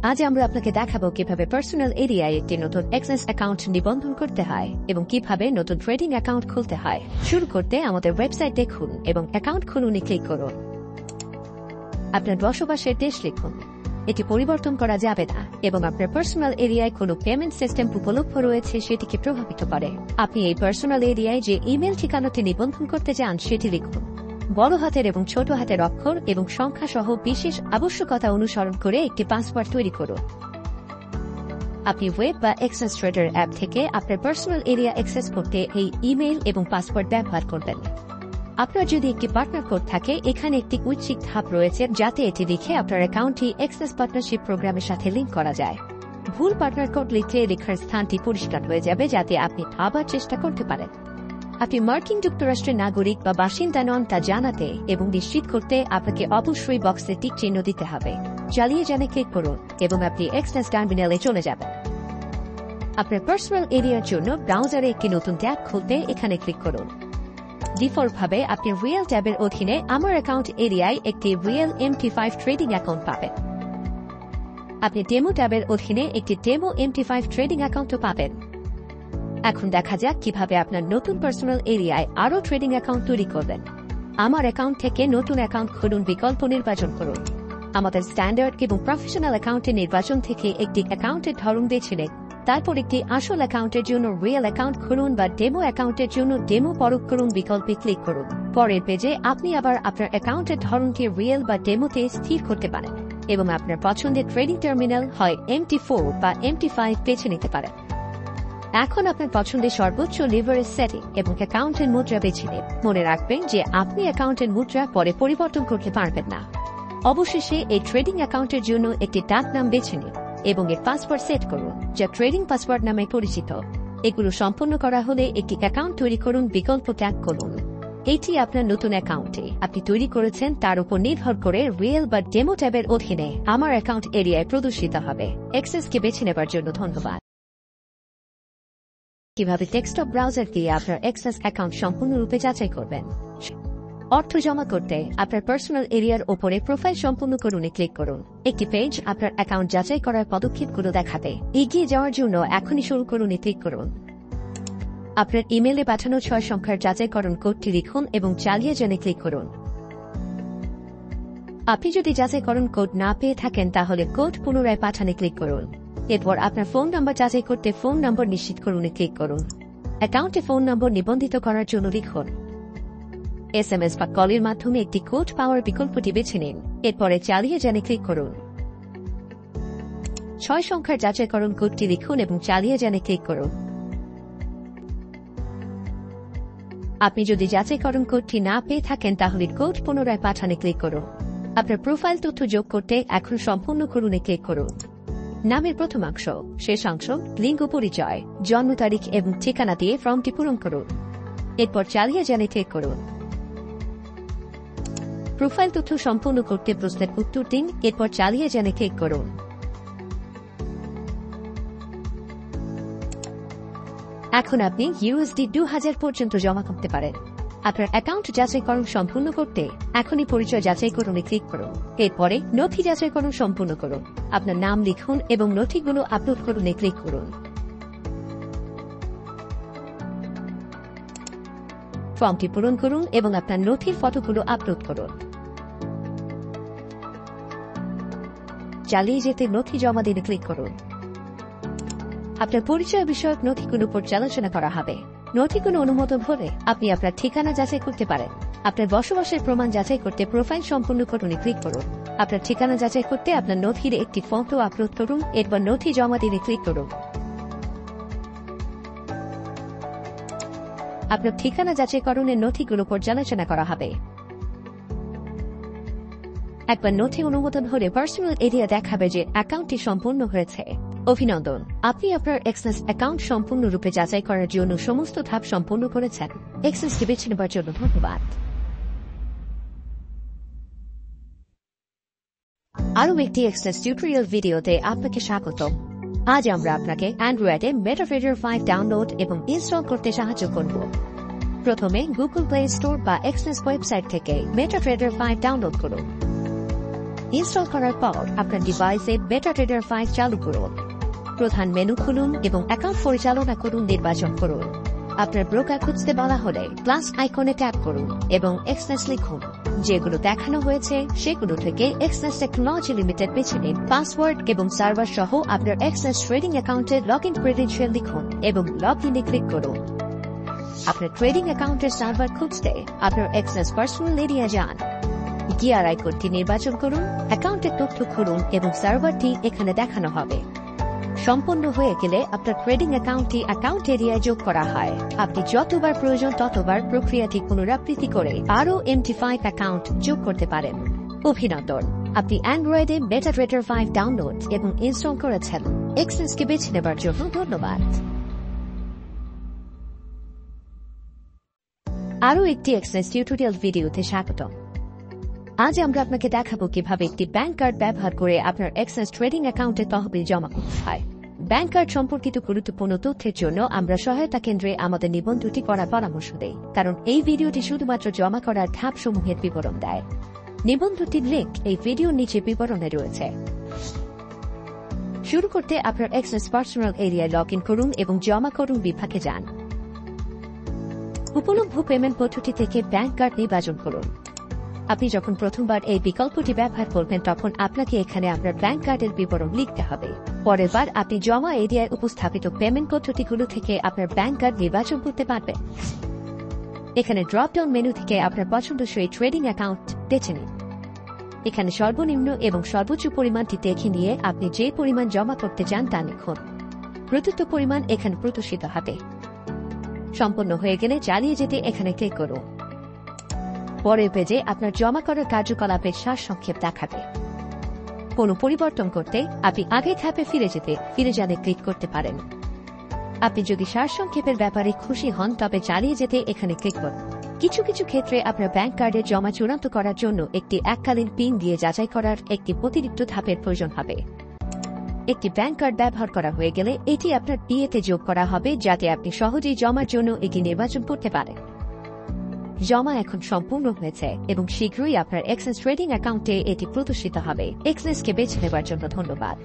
আজ আমরা আপনাকে দেখাবো কিভাবে পার্সোনাল এরিয়ায় একটি নতুন এক্সেস অ্যাকাউন্ট নিবন্ধন করতে হয় এবং কিভাবে নতুন ট্রেডিং অ্যাকাউন্ট খুলতে হয়। শুরু করতে আমাদের ওয়েবসাইট দেখুন এবং অ্যাকাউন্ট খুলুন ক্লিক করুন। আপনার বসবাসের দেশ লিখুন। এটি পরিবর্তন করা যাবে না এবং আপনার পার্সোনাল এরিয়ায় কোনো পেমেন্ট সিস্টেম উপলব্ধ রয়েছে সেটিকে প্রভাবিত করে। আপনি এই পার্সোনাল এরিয়ায় যে ইমেল ঠিকানাটি নিবন্ধন করতে চান সেটি লিখুন। বড় হাতের এবং ছোট হাতের অক্ষর এবং সংখ্যা সহ বিশেষ আবশ্যকতা অনুসরণ করে একটি পাসওয়ার্ড তৈরি করুন। আপনি ওয়েব বা এক্সেস ট্রেডার অ্যাপ থেকে আপনার পার্সোনাল এরিয়া অ্যাক্সেস করতে এই ইমেল এবং পাসওয়ার্ড ব্যবহার করবেন। আপনার যদি একটি পার্টনার কোড থাকে, এখানে একটি ঐচ্ছিক ধাপ রয়েছে যাতে এটি লিখে আপনার অ্যাকাউন্টটি এক্সেস পার্টনারশিপ প্রোগ্রামের সাথে লিঙ্ক করা যায়। ভুল পার্টনার কোড লিখলে লেখার স্থানটি পরিষ্কার হয়ে যাবে যাতে আপনি আবার চেষ্টা করতে পারেন। আপনি মার্কিন যুক্তরাষ্ট্রের নাগরিক বা বাসিন্দা নন তা জানাতে এবং নিশ্চিত করতে আপনাকে অবশ্যই বক্সে টিক চিহ্ন দিতে হবে। চালিয়ে যানে ক্লিক করুন এবং আপনি এক্সেস টার্মিনালে চলে যাবেন। আপনার পার্সোনাল এরিয়ার জন্য ব্রাউজারে একটি নতুন ট্যাব খুলতে এখানে ক্লিক করুন। ডিফল্টভাবে আপনি রিয়েল ট্যাবের অধীনে আমার অ্যাকাউন্ট এরিয়ায় একটি রিয়েল MT5 ট্রেডিং অ্যাকাউন্ট পাবেন। আপনি ডেমো ট্যাবের অধীনে একটি ডেমো MT5 ট্রেডিং অ্যাকাউন্টও পাবেন। এখন দেখা যাক কিভাবে আপনার নতুন পার্সোনাল এরিয়ায় আরও ট্রেডিং অ্যাকাউন্ট তৈরি করবেন। আমার অ্যাকাউন্ট থেকে নতুন অ্যাকাউন্ট খুলুন বিকল্প নির্বাচন করুন। আমাদের স্ট্যান্ডার্ড এবং প্রফেশনাল অ্যাকাউন্টের নির্বাচন থেকে একটি অ্যাকাউন্টের ধরন বেছে নিন। তারপর একটি আসল অ্যাকাউন্টের জন্য রিয়েল অ্যাকাউন্ট খুলুন বা ডেমো অ্যাকাউন্টের জন্য ডেমো পরখ করুন বিকল্পে ক্লিক করুন। পরের পেজে আপনি আবার আপনার অ্যাকাউন্টের ধরনকে রিয়েল বা ডেমোতে স্থির করতে পারেন এবং আপনার পছন্দের ট্রেডিং টার্মিনাল হয় MT4 বা MT5 বেছে নিতে পারেন। এখন আপনার পছন্দের সর্বোচ্চ লিভারেজ সেটিং এবং অ্যাকাউন্টের মুদ্রা বেছে নিন। মনে রাখবেন যে আপনি অ্যাকাউন্টের মুদ্রা পরে পরিবর্তন করতে পারবেন না। অবশেষে এই ট্রেডিং অ্যাকাউন্টের জন্য একটি ডাক নাম বেছে নিন এবং এর পাসওয়ার্ড সেট করুন যা ট্রেডিং পাসওয়ার্ড নামে পরিচিত। এগুলো সম্পন্ন করা হলে একটি অ্যাকাউন্ট তৈরি করুন বিকল্প ট্যাগ করুন। এটি আপনার নতুন অ্যাকাউন্টে আপনি তৈরি করেছেন তার উপর নির্ভর করে রিয়েল বা ডেমো ট্যাবের অধীনে আমার অ্যাকাউন্ট এরিয়ায় প্রদর্শিত হবে। অ্যাক্সেসকে বেছে নেবার জন্য ধন্যবাদ। কিভাবে ডেস্কটপ ব্রাউজার দিয়ে আপনার এক্সেস অ্যাকাউন্ট সম্পূর্ণরূপে যাচাই করবেন। অর্থ জমা করতে আপনার পার্সোনাল এরিয়ার ওপরে প্রোফাইল সম্পূর্ণ করুন ক্লিক করুন। একটি পেজ আপনার অ্যাকাউন্ট যাচাই করার পদক্ষেপগুলো দেখাবে। এগিয়ে যাওয়ার জন্য এখনই শুরু করুন ক্লিক করুন। আপনার ইমেলে পাঠানো 6 সংখ্যার যাচাইকরণ কোডটি লিখুন এবং চালিয়ে যানে ক্লিক করুন। আপনি যদি যাচাইকরণ কোড না পেয়ে থাকেন তাহলে কোড পুনরায় পাঠানে ক্লিক করুন। এরপর আপনার ফোন নাম্বার যাচাই করতে ফোন নম্বর নিশ্চিত করুন ক্লিক করুন। অ্যাকাউন্টে ফোন নম্বর নিবন্ধিত করার জন্য লিখুন। SMS বা কলের মাধ্যমে একটি কোড পাওয়ার বিকল্পটি বেছে নিন। এরপরে চালিয়ে যানে ক্লিক করুন। 6 সংখ্যার যাচাইকরণ কোডটি লিখুন এবং চালিয়ে যানে ক্লিক করুন। আপনি যদি যাচাইকরণ কোডটি না পেয়ে থাকেন তাহলে কোড পুনরায় পাঠানে ক্লিক করুন। আপনার প্রোফাইল তথ্য যোগ করতে এখন সম্পূর্ণ করুন ক্লিক করুন। নামের প্রথমাংশ, শেষাংশ, লিঙ্গ পরিচয়, জন্ম তারিখ এবং ঠিকানা দিয়ে ফর্মটি পূরণ করুন। এরপর চালিয়ে যানে ক্লিক করুন। প্রোফাইল তথ্য সম্পূর্ণ করতে প্রশ্নের উত্তর দিন। এরপর চালিয়ে যানে ক্লিক করুন। এখন আপনি USD 2000 পর্যন্ত জমা করতে পারেন। আপনার অ্যাকাউন্ট যাচাইকরণ সম্পূর্ণ করতে এখনই পরিচয় যাচাই করুন ক্লিক করুন। এরপরে নথি যাচাইকরণ সম্পূর্ণ করুন। আপনার নাম লিখুন এবং নথিগুলো আপলোড করুন ক্লিক করুন। ফর্মটি পূরণ করুন এবং আপনার নথির ফটোগুলো আপলোড করুন। চালিয়ে যেতে নথি জমা দিনে ক্লিক করুন। আপনার পরিচয় বিষয়ক নথিগুলো পর্যালোচনা করা হবে। নথিগুলো অনুমোদন হলে আপনি আপনার ঠিকানা যাচাই করতে পারেন। আপনার বসবাসের প্রমাণ যাচাই করতে প্রোফাইল সম্পূর্ণ করুন ক্লিক করুন। আপনার ঠিকানা যাচাই করতে আপনার নথির একটি ফটো আপলোড করুন। এরপর নথি জমা দিনে ক্লিক করুন। আপনার ঠিকানা যাচাইকরণের নথিগুলো পর্যালোচনা করা হবে। একবার নথি অনুমোদন হলে পার্সোনাল এরিয়া দেখাবে যে অ্যাকাউন্টটি সম্পূর্ণ হয়েছে। অভিনন্দন, আপনি আপনার এক্সেস অ্যাকাউন্ট সম্পূর্ণরূপে যাচাই করার জন্য সমস্ত ধাপ সম্পূর্ণ করেছেন। এক্সেসকে বেছে নেবার জন্য ধন্যবাদ। আরও একটি এক্সেস টিউটোরিয়াল ভিডিওতে আপনাকে স্বাগত। আজ আমরা আপনাকে অ্যান্ড্রয়েডে মেটাট্রেডার 5 ডাউনলোড এবং ইনস্টল করতে সাহায্য করব। প্রথমে গুগল প্লে স্টোর বা এক্সেস ওয়েবসাইট থেকে মেটাট্রেডার 5 ডাউনলোড করুন। ইনস্টল করার পর আপনার ডিভাইসে MetaTrader 5 চালু করুন। প্রধান মেনু খুলুন এবং অ্যাকাউন্ট পরিচালনা করুন নির্বাচন করুন। আপনার ব্রোকার খুঁজতে বলা হলে প্লাস আইকনে ট্যাপ করুন এবং এক্সনেস লিখুন। যেগুলো দেখানো হয়েছে সেগুলো থেকে এক্সনেস টেকনোলজি লিমিটেড বেছে নিন। পাসওয়ার্ড এবং সার্ভার সহ আপনার এক্সনেস ট্রেডিং অ্যাকাউন্টের লগইন ক্রেডেনশিয়াল লিখুন এবং লগইনে ক্লিক করুন। আপনার ট্রেডিং অ্যাকাউন্টের সার্ভার খুঁজতে আপনার এক্সনেস পার্সোনাল এরিয়া যান। গিয়ার আইকনটি নির্বাচন করুন, অ্যাকাউন্টের তথ্য খুলুন এবং সার্ভারটি এখানে দেখানো হবে। সম্পন্ন হয়ে গেলে আপনার ট্রেডিং অ্যাকাউন্টটি অ্যাকাউন্ট এরিয়ায় যোগ করা হয়। আপনি যতবার প্রয়োজন ততবার প্রক্রিয়াটি পুনরাবৃত্তি করে আরও MT5 অ্যাকাউন্ট যোগ করতে পারেন। অভিনন্দন, আপনি অ্যান্ড্রয়েডে MetaTrader 5 ডাউনলোড এবং ইনস্টল করেছেন। এক্সনেসকে বেছে নেবার জন্য ধন্যবাদ। আরও একটি এক্সনেস টিউটোরিয়াল ভিডিওতে স্বাগতম। আজ আমরা আপনাকে দেখাবো কিভাবে একটি ব্যাংক কার্ড ব্যবহার করে আপনার এক্সনেস ট্রেডিং অ্যাকাউন্টে তহবিল জমা করতে হয়। ব্যাংক কার্ড সম্পর্কিত গুরুত্বপূর্ণ তথ্যের জন্য আমরা সহায়তা কেন্দ্রে আমাদের নিবন্ধটি করার পরামর্শ দেই, কারণ এই ভিডিওটি শুধুমাত্র জমা করার ধাপসমূহের বিবরণ দেয়। নিবন্ধটির লিঙ্ক এই ভিডিওর নিচে বিবরণে রয়েছে। শুরু করতে আপনার এক্সনেস পার্সোনাল এরিয়ায় লগ ইন করুন এবং জমা করুন বিভাগে যান। উপলব্ধ পেমেন্ট পদ্ধতি থেকে ব্যাংক কার্ড নির্বাচন করুন। আপনি যখন প্রথমবার এই বিকল্পটি ব্যবহার করবেন তখন আপনাকে এখানে আপনার ব্যাংক কার্ডের বিবরণ লিখতে হবে। পরের বার আপনি জমা এরিয়ায় উপস্থাপিত পেমেন্ট পদ্ধতিগুলো থেকে আপনার ব্যাংক কার্ড নির্বাচন করতে পারবেন। এখানে ড্রপ ডাউন মেনু থেকে আপনার পছন্দসই ট্রেডিং অ্যাকাউন্ট বেছে নিন। এখানে সর্বনিম্ন এবং সর্বোচ্চ পরিমাণটি দেখে নিয়ে আপনি যে পরিমাণ জমা করতে চান তা লিখুন। প্রদত্ত পরিমাণ এখানে প্রদর্শিত হবে। সম্পন্ন হয়ে গেলে চালিয়ে যেতে এখানে ক্লিক করুন। পরের পেজে আপনার জমা করার কার্যকলাপের সারসংক্ষেপ দেখাবে। কোনো পরিবর্তন করতে আপনি আগের ধাপে ফিরে জানে ক্লিক করতে পারেন। আপনি যদি সারসংক্ষেপের ব্যাপারে খুশি হন তবে চালিয়ে যেতে এখানে ক্লিক করুন। কিছু কিছু ক্ষেত্রে আপনার ব্যাংক কার্ডের জমা চূড়ান্ত করার জন্য একটি এককালীন পিন দিয়ে যাচাই করার একটি অতিরিক্ত ধাপের প্রয়োজন হবে। একটি ব্যাংক কার্ড ব্যবহার করা হয়ে গেলে এটি আপনার ডিএতে যোগ করা হবে, যাতে আপনি সহজেই জমার জন্য এটি নির্বাচন করতে পারেন। জমা এখন সম্পূর্ণ হয়েছে এবং শীঘ্রই আপনার এক্সনেস ট্রেডিং অ্যাকাউন্টে এটি প্রদর্শিত হবে। এক্সনেসকে বেছে নেবার জন্য ধন্যবাদ।